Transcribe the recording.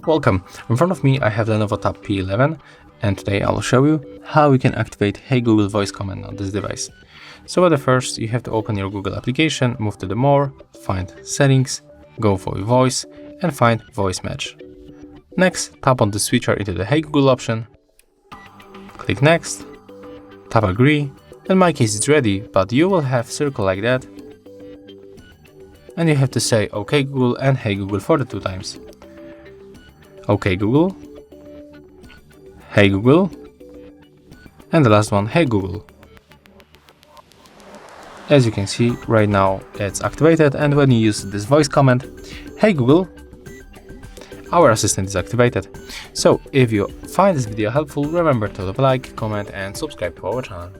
Welcome! In front of me I have LENOVO Tab P11, and today I'll show you how you can activate Hey Google voice command on this device. So at first you have to open your Google application, move to the More, find Settings, go for Voice and find Voice Match. Next, tap on the switcher into the Hey Google option, click Next, tap Agree. In my case it's ready, but you will have circle like that, and you have to say OK Google and Hey Google for the 2 times. OK Google, Hey Google, and the last one, Hey Google. As you can see, right now it's activated, and when you use this voice command, Hey Google, our assistant is activated. So if you find this video helpful, remember to leave a like, comment and subscribe to our channel.